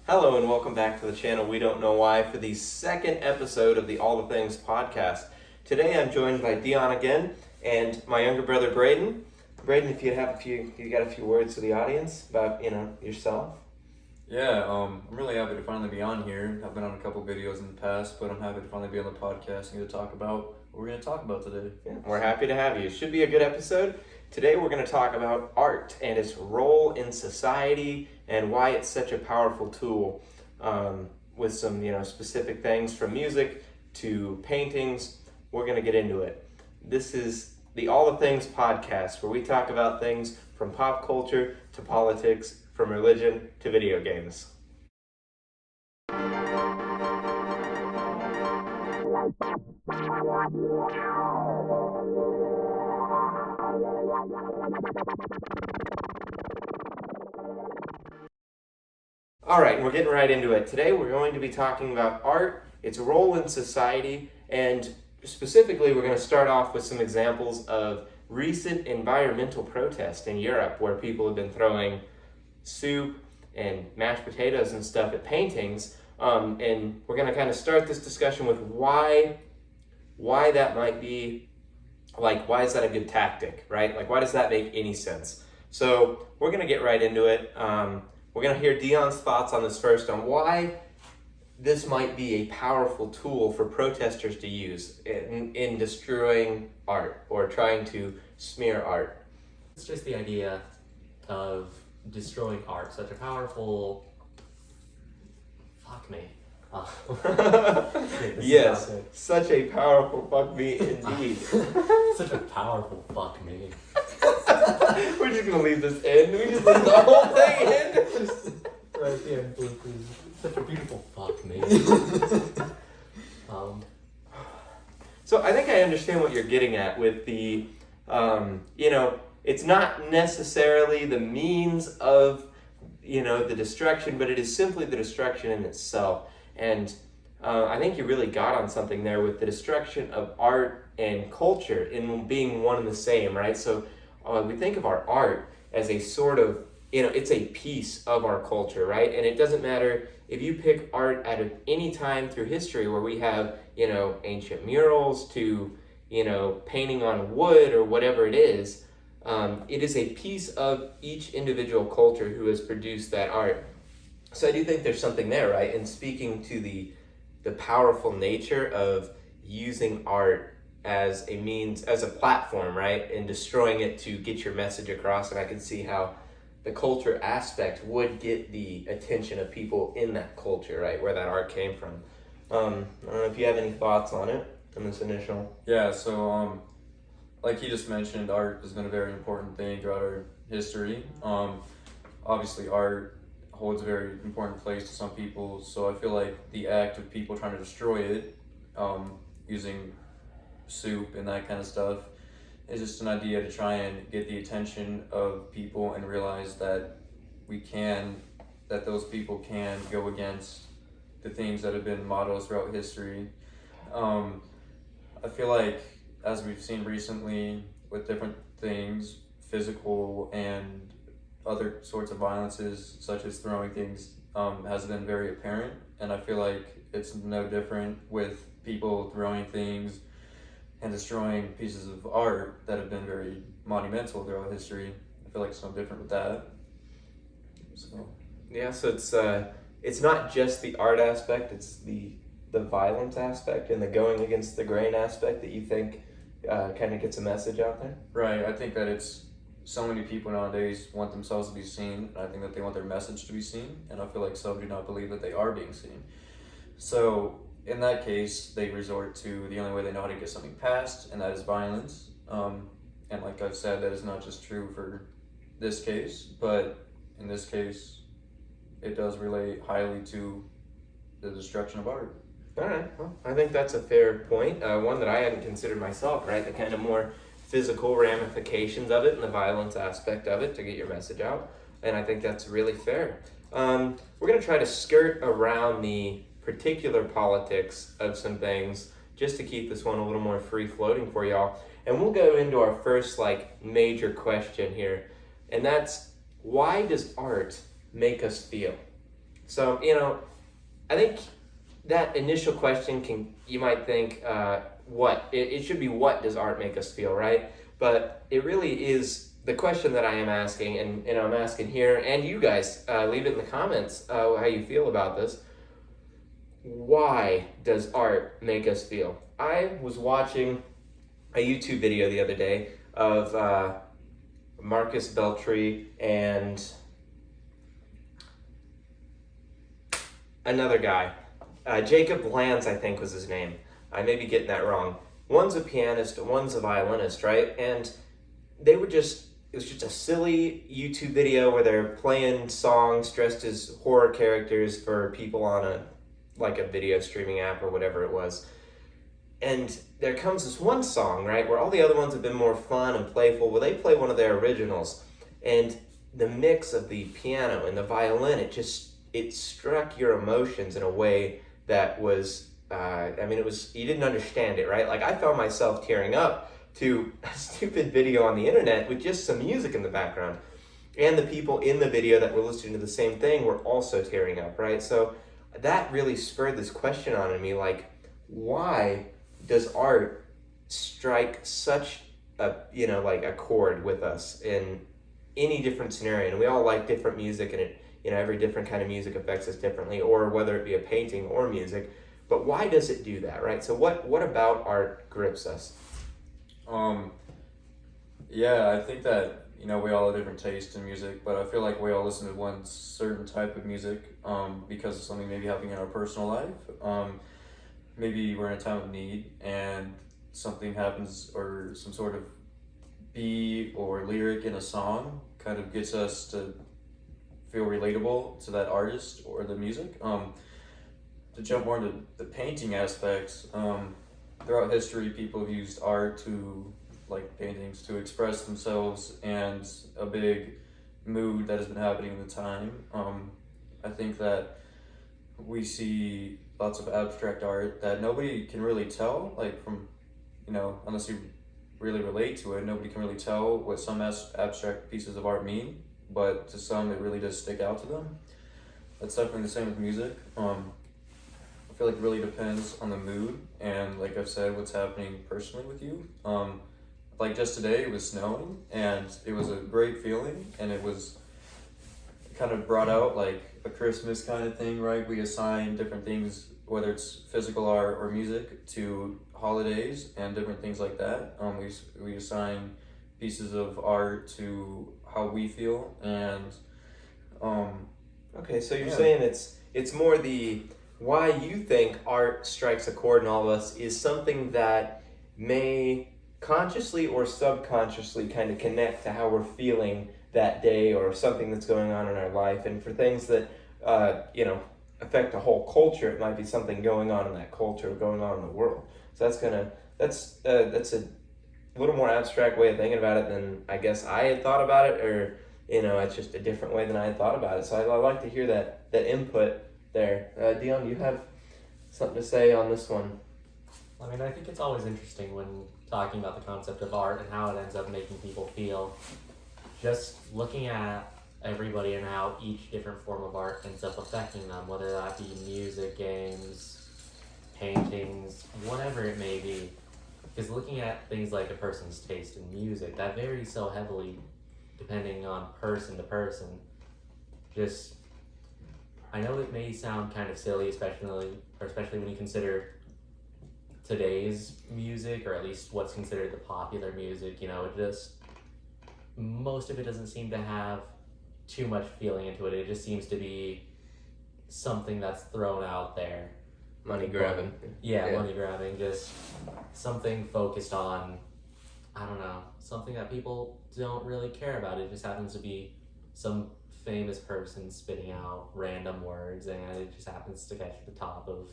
Hello and welcome back to the channel We Don't Know Why for the second episode of the All the Things podcast. Today I'm joined by Dion again and my younger brother Braden. Braden, if you got a few words to the audience about, yourself. Yeah, I'm really happy to finally be on here. I've been on a couple videos in the past, but I'm happy to finally be on the podcast and get to talk about what we're going to talk about today. Yeah, we're happy to have you. It should be a good episode. Today we're going to talk about art and its role in society and why it's such a powerful tool, with some specific things from music to paintings. We're going to get into it. This is the All the Things podcast, where we talk about things from pop culture to politics, from religion to video games. All right, we're getting right into it. Today we're going to be talking about art, its role in society, and specifically we're going to start off with some examples of recent environmental protest in Europe, where people have been throwing soup and mashed potatoes and stuff at paintings, and we're going to kind of start this discussion with why that might be, like, why is that a good tactic, right? Like, why does that make any sense? So we're going to get right into it. We're going to hear Dion's thoughts on this first, on why this might be a powerful tool for protesters to use in destroying art or trying to smear art. It's just the idea of destroying art, such a powerful... Fuck me. Yes, such a powerful fuck me indeed. Such a powerful fuck me. We're just gonna leave this in. We just leave the whole thing in. Just right at the end, please. Such a beautiful fuck me. So I think I understand what you're getting at with the, it's not necessarily the means of, the destruction, but it is simply the destruction in itself. And I think you really got on something there with the destruction of art and culture in being one and the same, right? So we think of our art as a sort of, it's a piece of our culture, right? And it doesn't matter if you pick art at any time through history where we have, ancient murals to, painting on wood or whatever it is a piece of each individual culture who has produced that art. So I do think there's something there, right? And speaking to the powerful nature of using art as a means, as a platform, right? And destroying it to get your message across. And I can see how the culture aspect would get the attention of people in that culture, right? Where that art came from. I don't know if you have any thoughts on it in this initial. Yeah, so like you just mentioned, art has been a very important thing throughout our history. Obviously, art holds a very important place to some people, so I feel like the act of people trying to destroy it, using soup and that kind of stuff, is just an idea to try and get the attention of people and realize that those people can go against the things that have been models throughout history. I feel like, as we've seen recently with different things, physical and other sorts of violences, such as throwing things, has been very apparent. And I feel like it's no different with people throwing things and destroying pieces of art that have been very monumental throughout history. I feel like it's no different with that. So Yeah, so it's not just the art aspect, it's the violence aspect and the going against the grain aspect that you think kind of gets a message out there? Right, I think that it's so many people nowadays want themselves to be seen, and I think that they want their message to be seen, and I feel like some do not believe that they are being seen. So in that case, they resort to the only way they know how to get something passed, and that is violence. And like I've said, that is not just true for this case, but in this case, it does relate highly to the destruction of art. All right, well, I think that's a fair point. One that I hadn't considered myself, right? The kind of more physical ramifications of it and the violence aspect of it to get your message out. And I think that's really fair. We're going to try to skirt around the particular politics of some things just to keep this one a little more free floating for y'all. And we'll go into our first major question here. And that's, why does art make us feel? So, I think that initial question you might think, it should be, what does art make us feel, right? But it really is the question that I am asking, and I'm asking here, and you guys, leave it in the comments how you feel about this. Why does art make us feel? I was watching a YouTube video the other day of Marcus Beltry and another guy. Jacob Lanz, I think, was his name. I may be getting that wrong. One's a pianist, one's a violinist, right? And it was just a silly YouTube video where they're playing songs dressed as horror characters for people on a video streaming app or whatever it was. And there comes this one song, right, where all the other ones have been more fun and playful. Well, they play one of their originals, and the mix of the piano and the violin, it struck your emotions in a way that was, you didn't understand it, right? Like, I found myself tearing up to a stupid video on the internet with just some music in the background. And the people in the video that were listening to the same thing were also tearing up, right? So that really spurred this question on in me, like, why does art strike such a chord with us in any different scenario? And we all like different music, and every different kind of music affects us differently, or whether it be a painting or music. But why does it do that, right? So what about art grips us? Yeah, I think that we all have different tastes in music, but I feel like we all listen to one certain type of music because of something maybe happening in our personal life. Maybe we're in a time of need and something happens, or some sort of beat or lyric in a song kind of gets us to feel relatable to that artist or the music. To jump more into the painting aspects, throughout history, people have used art paintings to express themselves and a big mood that has been happening in the time. I think that we see lots of abstract art that nobody can really tell, unless you really relate to it, nobody can really tell what some abstract pieces of art mean, but to some it really does stick out to them. That's definitely the same with music. I feel like it really depends on the mood and, like I've said, what's happening personally with you. Like just today it was snowing and it was a great feeling, and it kind of brought out like a Christmas kind of thing, right? We assign different things, whether it's physical art or music, to holidays and different things like that. We assign pieces of art to how we feel, and okay, so you're saying it's more the why you think art strikes a chord in all of us is something that may consciously or subconsciously kind of connect to how we're feeling that day, or something that's going on in our life. And for things that affect a whole culture, it might be something going on in that culture, going on in the world. So that's a little more abstract way of thinking about it than I guess I had thought about it, or it's just a different way than I had thought about it. So I like to hear that input there. Dion, do you have something to say on this one? I mean, I think it's always interesting when talking about the concept of art and how it ends up making people feel. Just looking at everybody and how each different form of art ends up affecting them, whether that be music, games, paintings, whatever it may be. Because looking at things like a person's taste in music, that varies so heavily depending on person to person. I know it may sound kind of silly, especially when you consider today's music, or at least what's considered the popular music. Most of it doesn't seem to have too much feeling into it. It just seems to be something that's thrown out there. Money grabbing. Yeah, money grabbing. Just something focused on, I don't know, something that people don't really care about. It just happens to be some famous person spitting out random words, and it just happens to catch the top of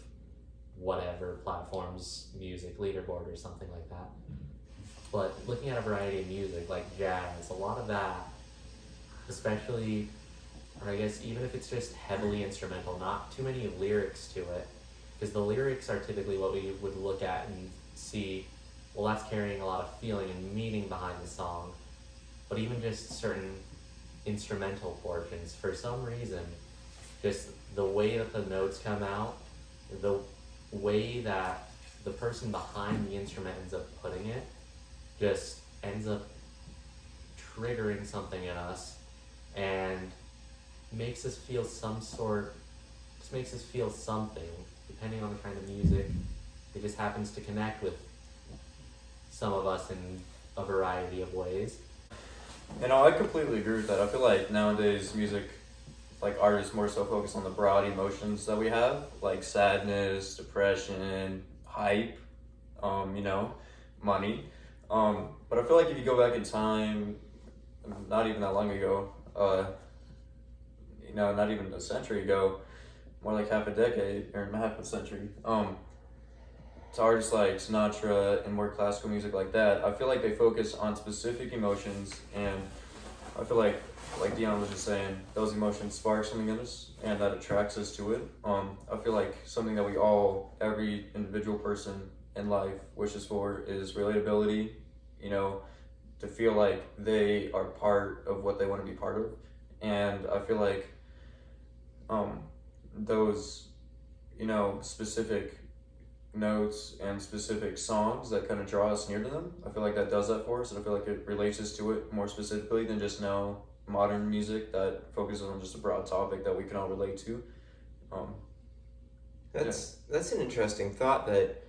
whatever platform's music leaderboard or something like that. But looking at a variety of music like jazz, a lot of that, especially, or I guess even if it's just heavily instrumental, not too many lyrics to it, because the lyrics are typically what we would look at and see, well, that's carrying a lot of feeling and meaning behind the song. But even just certain instrumental portions, for some reason, just the way that the notes come out, the way that the person behind the instrument ends up putting it, just ends up triggering something in us and makes us feel just makes us feel something, depending on the kind of music. It just happens to connect with some of us in a variety of ways. You know, I completely agree with that. I feel like nowadays music, like artists more so focus on the broad emotions that we have, like sadness, depression, hype, you know, money. But I feel like if you go back in time, not even that long ago, you know, not even a century ago, more like half a decade or half a century, to artists like Sinatra and more classical music like that, I feel like they focus on specific emotions, and I feel like Dion was just saying, those emotions spark something in us, and that attracts us to it. I feel like something that we all, every individual person in life wishes for is relatability, you know, to feel like they are part of what they want to be part of. And I feel like those, you know, specific notes and specific songs that kind of draw us near to them, I feel like that does that for us, and I feel like it relates us to it more specifically than just now modern music that focuses on just a broad topic that we can all relate to. That's an interesting thought, that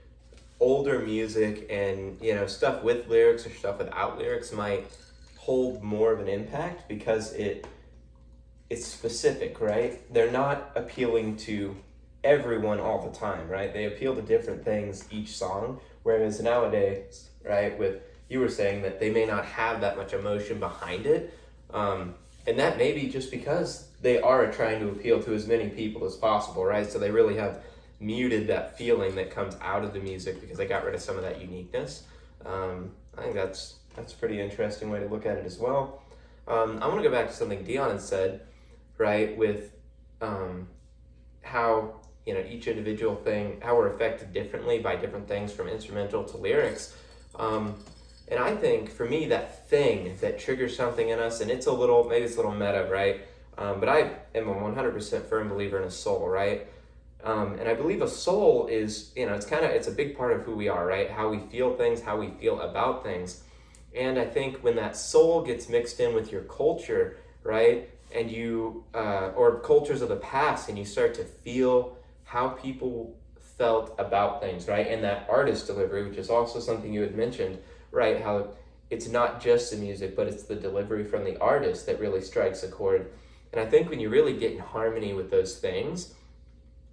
older music and, you know, stuff with lyrics or stuff without lyrics might hold more of an impact because it's specific, right? They're not appealing to everyone all the time, right? They appeal to different things each song, whereas nowadays, right, with you were saying that they may not have that much emotion behind it, and that may be just because they are trying to appeal to as many people as possible, right? So they really have muted that feeling that comes out of the music because they got rid of some of that uniqueness. I think that's a pretty interesting way to look at it as well. I want to go back to something Dion had said, right, with how, you know, each individual thing, how we're affected differently by different things from instrumental to lyrics. And I think for me, that thing that triggers something in us, and maybe it's a little meta, right? But I am a 100% firm believer in a soul, right? And I believe a soul is, you know, it's a big part of who we are, right? How we feel things, how we feel about things. And I think when that soul gets mixed in with your culture, right? And you, or cultures of the past, and you start to feel how people felt about things, right? And that artist delivery, which is also something you had mentioned, right? How it's not just the music, but it's the delivery from the artist that really strikes a chord. And I think when you really get in harmony with those things,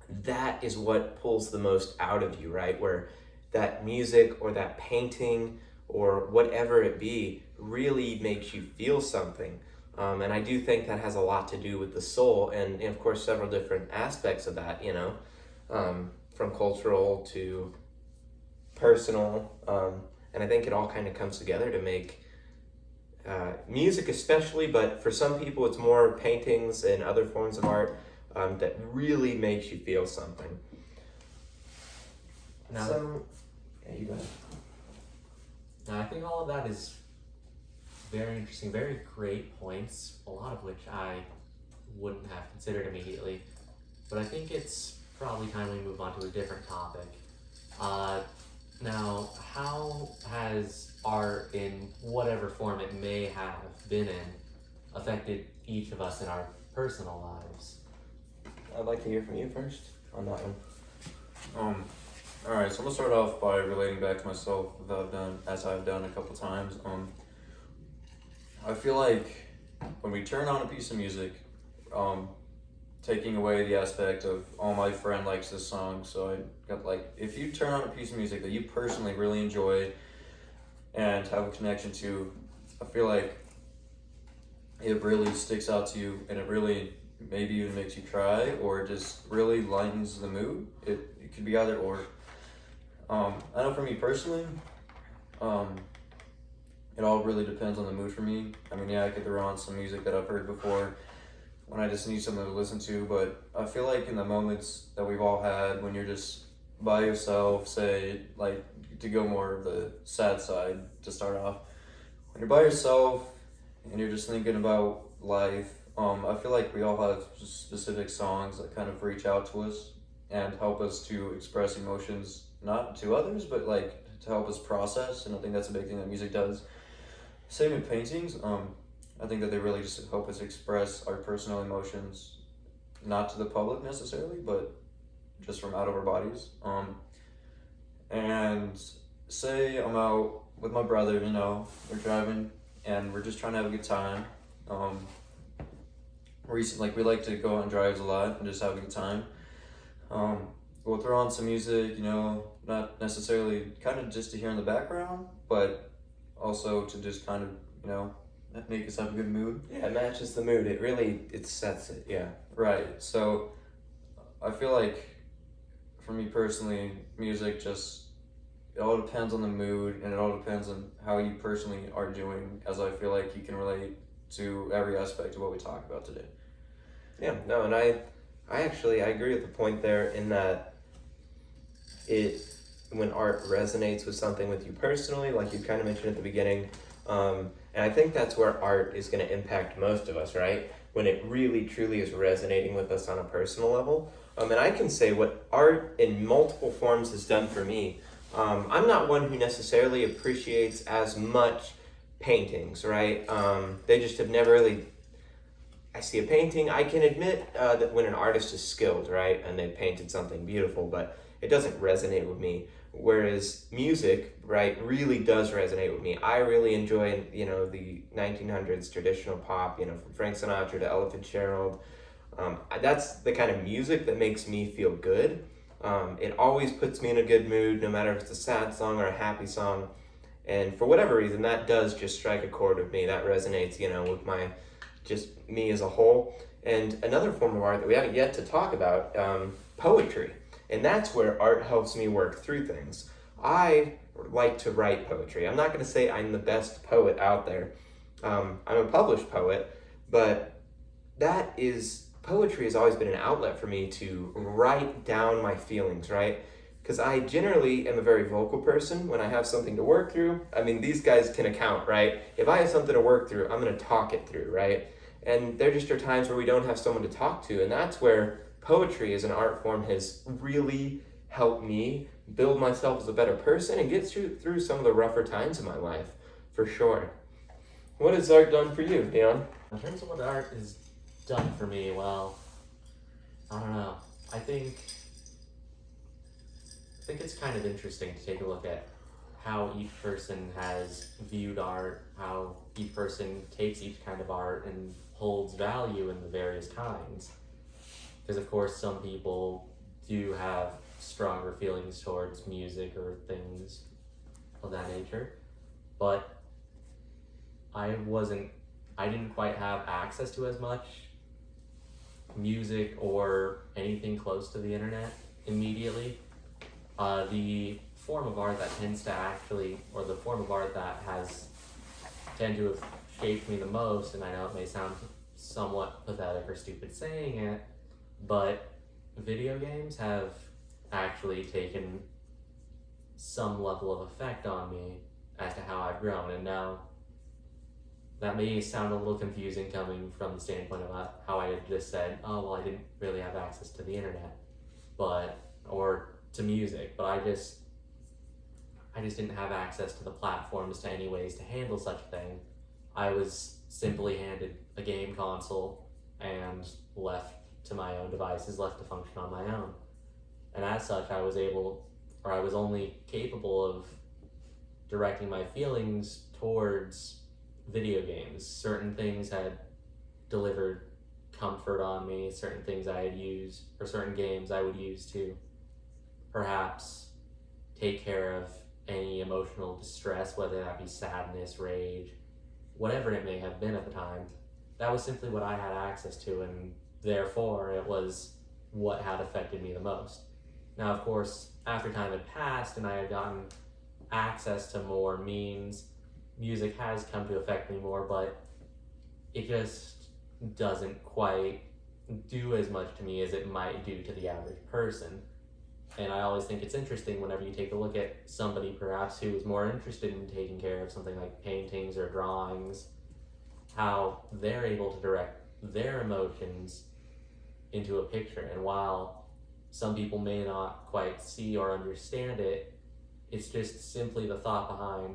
that is what pulls the most out of you, right? Where that music or that painting or whatever it be really makes you feel something. And I do think that has a lot to do with the soul, and of course several different aspects of that, you know, from cultural to personal. And I think it all kind of comes together to make music especially, but for some people it's more paintings and other forms of art that really makes you feel something. Now, Yeah, you go ahead. now, I think all of that is very interesting, very great points, a lot of which I wouldn't have considered immediately. But I think it's probably time we move on to a different topic. Now, how has art, in whatever form it may have been in, affected each of us in our personal lives? I'd like to hear from you first on that one. All right, so I'm gonna start off by relating back to myself, as I've done a couple times. I feel like when we turn on a piece of music, taking away the aspect of, oh, my friend likes this song, so I got, like, if you turn on a piece of music that you personally really enjoy and have a connection to, I feel like it really sticks out to you, and it really maybe even makes you cry, or just really lightens the mood. It could be either or. I know for me personally, it all really depends on the mood for me. I mean, yeah, I could throw on some music that I've heard before when I just need something to listen to, but I feel like in the moments that we've all had when you're just by yourself, say, like, to go more of the sad side to start off, when you're by yourself and you're just thinking about life, I feel like we all have specific songs that kind of reach out to us and help us to express emotions, not to others, but like to help us process. And I think that's a big thing that music does. Same in paintings. I think that they really just help us express our personal emotions, not to the public necessarily, but just from out of our bodies. And say I'm out with my brother, we're driving and we're just trying to have a good time. Like we like to go on drives a lot and just have a good time. We'll throw on some music, not necessarily kind of just to hear in the background, but also to just kind of, make us have a good mood. Yeah, it matches the mood. It sets it. Yeah. Right. So I feel like for me personally, music just, it all depends on the mood and it all depends on how you personally are doing, as I feel like you can relate to every aspect of what we talk about today. Yeah. No, and I agree with the point there in that when art resonates with something with you personally, like you kind of mentioned at the beginning, and I think that's where art is going to impact most of us, right? When it really truly is resonating with us on a personal level. And I can say what art in multiple forms has done for me. I'm not one who necessarily appreciates as much paintings, right? They just have never really. I see a painting, I can admit that when an artist is skilled, right, and they painted something beautiful, but it doesn't resonate with me. Whereas music, right, really does resonate with me. I really enjoy, the 1900s traditional pop, from Frank Sinatra to Ella Fitzgerald. That's the kind of music that makes me feel good. It always puts me in a good mood, no matter if it's a sad song or a happy song. And for whatever reason, that does just strike a chord with me. That resonates, with just me as a whole. And another form of art that we haven't yet to talk about, poetry. And that's where art helps me work through things. I like to write poetry. I'm not going to say I'm the best poet out there. I'm a published poet, but poetry has always been an outlet for me to write down my feelings, right? Because I generally am a very vocal person when I have something to work through. I mean, these guys can account, right? If I have something to work through, I'm going to talk it through, right? And there just are times where we don't have someone to talk to, and that's where poetry as an art form has really helped me build myself as a better person and get through some of the rougher times in my life, for sure. What has art done for you, Leon? In terms of what art has done for me, well, I don't know. I think it's kind of interesting to take a look at how each person has viewed art, how each person takes each kind of art and holds value in the various kinds. Because of course some people do have stronger feelings towards music or things of that nature, but I didn't quite have access to as much music or anything close to the internet immediately. The form of art that the form of art that has tend to have shaped me the most, and I know it may sound somewhat pathetic or stupid saying it, but video games have actually taken some level of effect on me as to how I've grown. And now that may sound a little confusing coming from the standpoint of how I had just said, oh, well, I didn't really have access to the internet, or to music, but I just didn't have access to the platforms to any ways to handle such a thing. I was simply handed a game console and left to my own devices, left to function on my own. And as such, I was only capable of directing my feelings towards video games. Certain things had delivered comfort on me, certain things I had used, or certain games I would use to perhaps take care of any emotional distress, whether that be sadness, rage, whatever it may have been at the time. That was simply what I had access to, and therefore it was what had affected me the most. Now, of course, after time had passed and I had gotten access to more means, music has come to affect me more, but it just doesn't quite do as much to me as it might do to the average person. And I always think it's interesting whenever you take a look at somebody perhaps who is more interested in taking care of something like paintings or drawings, how they're able to direct their emotions into a picture. And while some people may not quite see or understand it, it's just simply the thought behind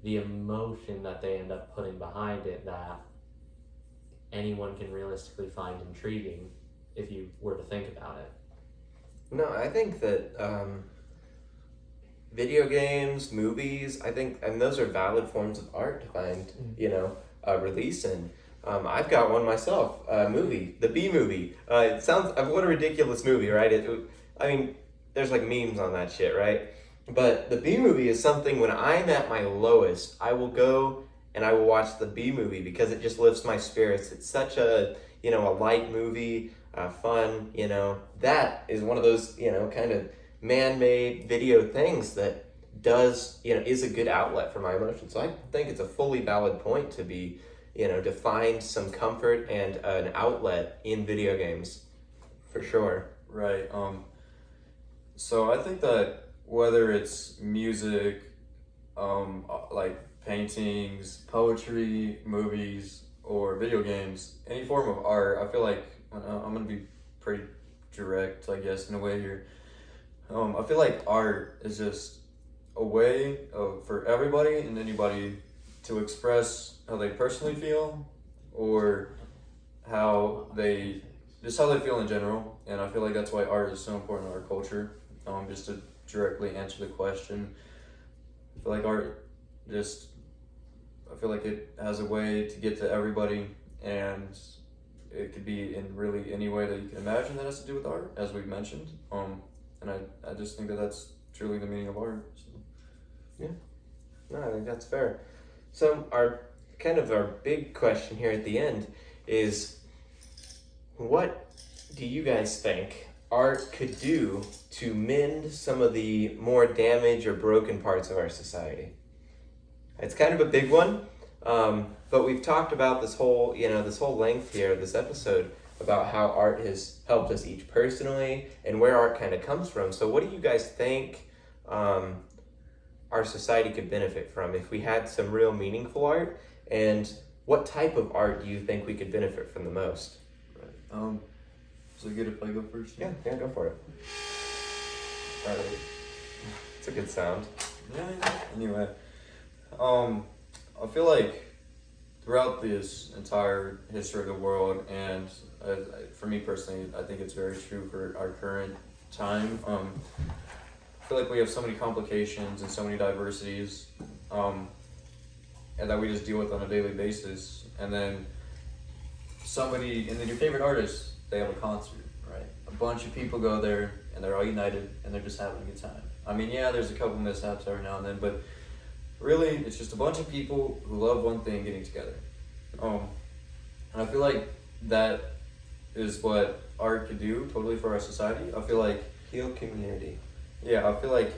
the emotion that they end up putting behind it that anyone can realistically find intriguing if you were to think about it. No, I think that video games, movies, and those are valid forms of art to find, release in. I've got one myself, movie, the B movie. It sounds, what a ridiculous movie, right? I mean, there's like memes on that shit, right? But the B movie is something when I'm at my lowest, I will go and I will watch the B movie because it just lifts my spirits. It's such a light movie, fun, that is one of those, kind of man-made video things that does, is a good outlet for my emotions. So I think it's a fully valid point to be, to find some comfort and an outlet in video games, for sure. Right. So I think that whether it's music, like paintings, poetry, movies, or video games, any form of art, I feel like I'm gonna be pretty direct, I guess, in a way here. I feel like art is just a way for everybody and anybody to express how they personally feel, or how they feel in general. And I feel like that's why art is so important in our culture. Just to directly answer the question, I feel like art I feel like it has a way to get to everybody, and it could be in really any way that you can imagine that has to do with art, as we've mentioned. And I just think that that's truly the meaning of art. So. Yeah, no, I think that's fair. So our big question here at the end is, what do you guys think art could do to mend some of the more damaged or broken parts of our society? It's kind of a big one, but we've talked about this whole length here, this episode, about how art has helped us each personally and where art kind of comes from. So what do you guys think our society could benefit from if we had some real meaningful art? And what type of art do you think we could benefit from the most? Right. Is it good if I go first? Yeah, go for it. It's a good sound. Yeah. Anyway, I feel like throughout this entire history of the world, and for me personally, I think it's very true for our current time. I feel like we have so many complications and so many diversities, and that we just deal with on a daily basis. And then your favorite artist, they have a concert, right? A bunch of people go there, and they're all united, and they're just having a good time. I mean, yeah, there's a couple mishaps every now and then, but really, it's just a bunch of people who love one thing getting together. And I feel like that is what art could do totally for our society. I feel like Heal community. Yeah, I feel like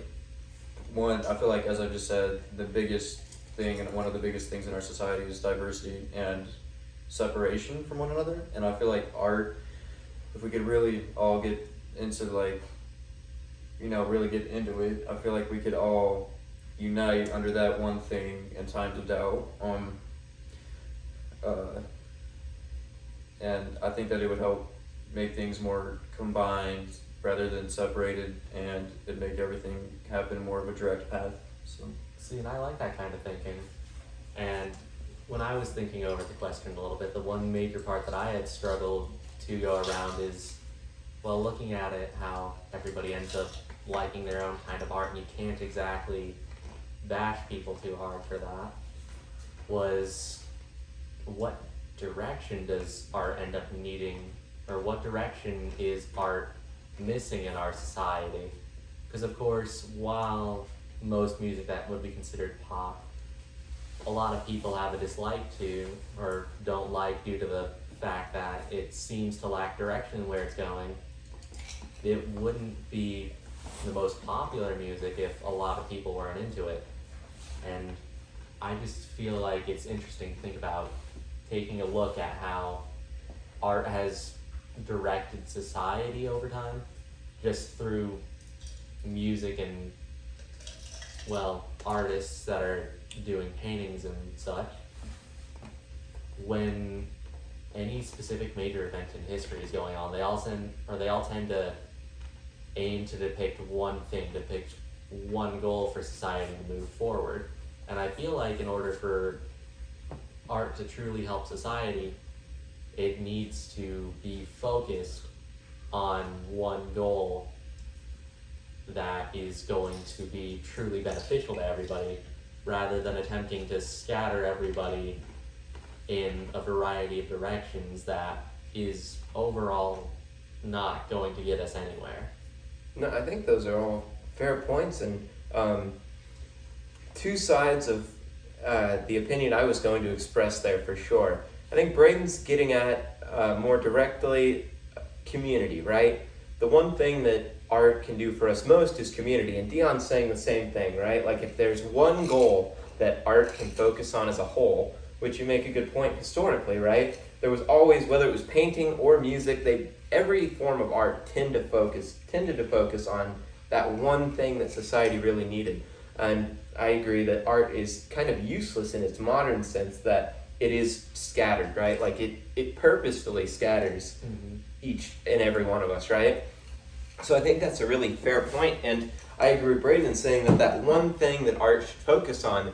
as I just said, the biggest thing and one of the biggest things in our society is diversity and separation from one another. And I feel like art, if we could really all get into really get into it, I feel like we could all unite under that one thing in times of doubt. And I think that it would help make things more combined rather than separated, and it'd make everything happen more of a direct path. So. See, and I like that kind of thinking. And when I was thinking over the question a little bit, the one major part that I had struggled to go around is, well, looking at it, how everybody ends up liking their own kind of art, and you can't exactly bash people too hard for that, was what direction does art end up needing, or what direction is art missing in our society? Because of course, while most music that would be considered pop, a lot of people have a dislike to or don't like due to the fact that it seems to lack direction in where it's going. It wouldn't be the most popular music if a lot of people weren't into it. And I just feel like it's interesting to think about taking a look at how art has directed society over time, just through music and, well, artists that are doing paintings and such. When any specific major event in history is going on, they all tend to aim to depict one thing, depict one goal for society to move forward. And I feel like in order for art to truly help society, it needs to be focused on one goal that is going to be truly beneficial to everybody, rather than attempting to scatter everybody in a variety of directions that is overall not going to get us anywhere. No, I think those are all fair points, and two sides of the opinion I was going to express there for sure. I think Braden's getting at more directly community, right? The one thing that art can do for us most is community, and Dion's saying the same thing, right? Like if there's one goal that art can focus on as a whole, which you make a good point historically, right? There was always, whether it was painting or music, every form of art tended to focus on that one thing that society really needed. And I agree that art is kind of useless in its modern sense, that it is scattered, right? Like it purposefully scatters each and every one of us, right? So I think that's a really fair point, and I agree with Braden saying that one thing that art should focus on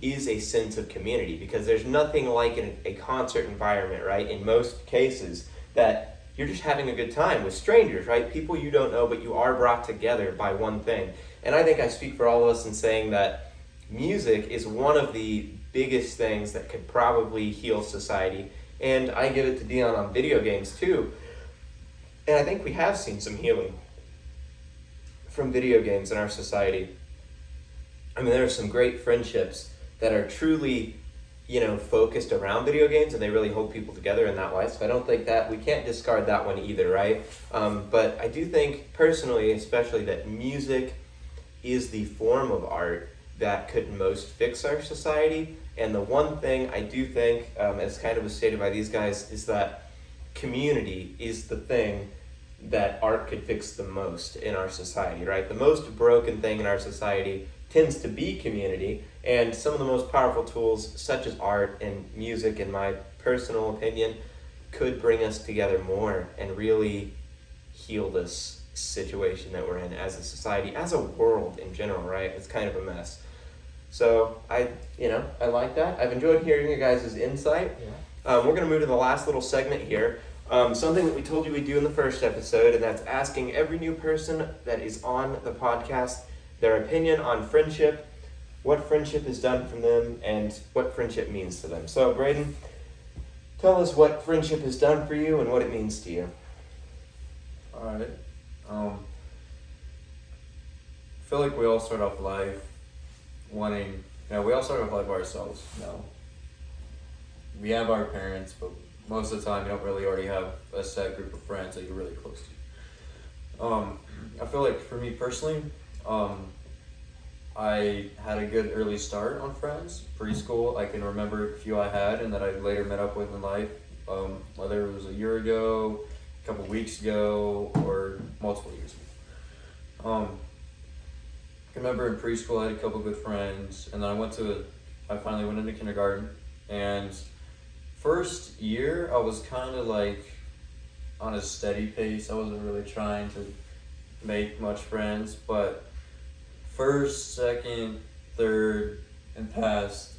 is a sense of community, because there's nothing like a concert environment, right? In most cases, that you're just having a good time with strangers, right? People you don't know, but you are brought together by one thing. And I think I speak for all of us in saying that music is one of the biggest things that could probably heal society. And I give it to Dion on video games too. And I think we have seen some healing from video games in our society. I mean, there are some great friendships that are truly, focused around video games, and they really hold people together in that way. So I don't think that we can't discard that one either, right? But I do think personally, especially, that music is the form of art that could most fix our society. And the one thing I do think, as kind of was stated by these guys, is that community is the thing that art could fix the most in our society, right? The most broken thing in our society tends to be community, and some of the most powerful tools, such as art and music, in my personal opinion, could bring us together more and really heal this situation that we're in as a society, as a world in general, right? It's kind of a mess. So I like that. I've enjoyed hearing your guys' insight. Yeah. We're going to move to the last little segment here. Something that we told you we'd do in the first episode, and that's asking every new person that is on the podcast their opinion on friendship, what friendship has done for them, and what friendship means to them. So, Braden, tell us what friendship has done for you and what it means to you. All right. I feel like we all start off life wanting, we all start off life by ourselves. We have our parents, but most of the time you don't really already have a set group of friends that you're really close to. I feel like for me personally, I had a good early start on friends. Preschool, I can remember a few I had and that I later met up with in life, whether it was a year ago, a couple weeks ago, or multiple years ago. I remember in preschool I had a couple good friends, and then I finally went into kindergarten, and first year I was kind of like on a steady pace. I wasn't really trying to make much friends, but first, second, third, and past,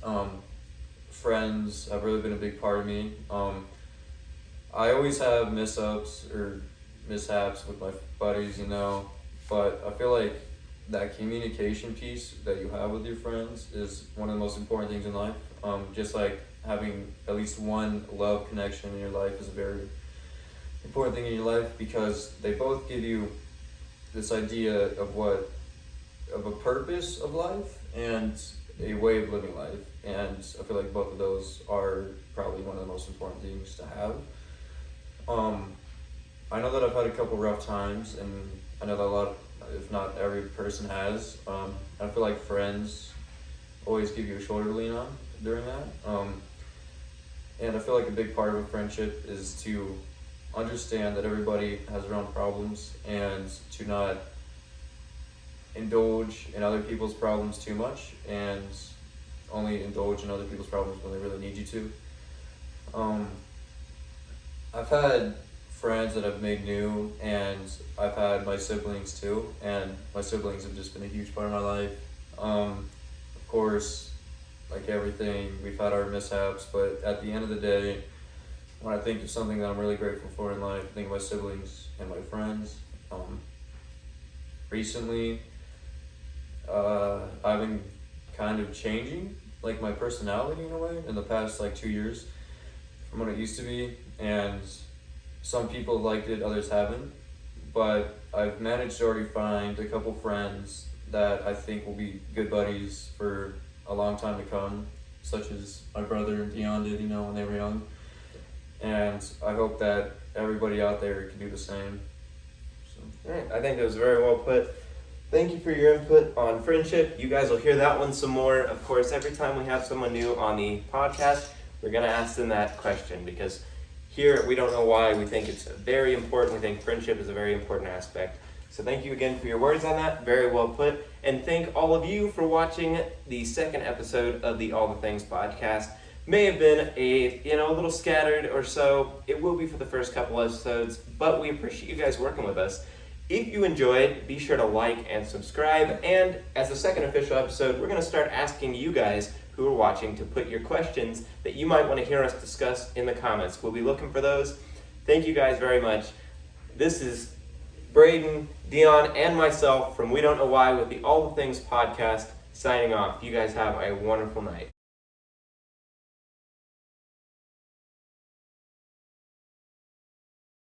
friends have really been a big part of me. I always have mishaps with my buddies, but I feel like that communication piece that you have with your friends is one of the most important things in life. Just like having at least one love connection in your life is a very important thing in your life, because they both give you this idea of a purpose of life and a way of living life, and I feel like both of those are probably one of the most important things to have. I know that I've had a couple rough times, and I know that a lot, if not every person has. I feel like friends always give you a shoulder to lean on during that, and I feel like a big part of a friendship is to understand that everybody has their own problems, and to not indulge in other people's problems too much, and only indulge in other people's problems when they really need you to. I've had friends that I've made new, and I've had my siblings too, and my siblings have just been a huge part of my life. Of course, like everything, we've had our mishaps, but at the end of the day, when I think of something that I'm really grateful for in life, I think of my siblings and my friends. Recently, I've been kind of changing, like my personality in a way, in the past like 2 years from what it used to be, and some people liked it, others haven't. But I've managed to already find a couple friends that I think will be good buddies for a long time to come, such as my brother and Dion did, when they were young. And I hope that everybody out there can do the same. So. All right, I think that was very well put. Thank you for your input on friendship. You guys will hear that one some more. Of course, every time we have someone new on the podcast, we're going to ask them that question because here we don't know why. We think it's very important. We think friendship is a very important aspect. So thank you again for your words on that. Very well put. And thank all of you for watching the second episode of the All the Things podcast. May have been a little scattered or so. It will be for the first couple episodes, but we appreciate you guys working with us. If you enjoyed, be sure to like and subscribe. And as the second official episode, we're going to start asking you guys who are watching to put your questions that you might want to hear us discuss in the comments. We'll be looking for those. Thank you guys very much. This is Braden, Dion, and myself from We Don't Know Why with the All the Things podcast signing off. You guys have a wonderful night.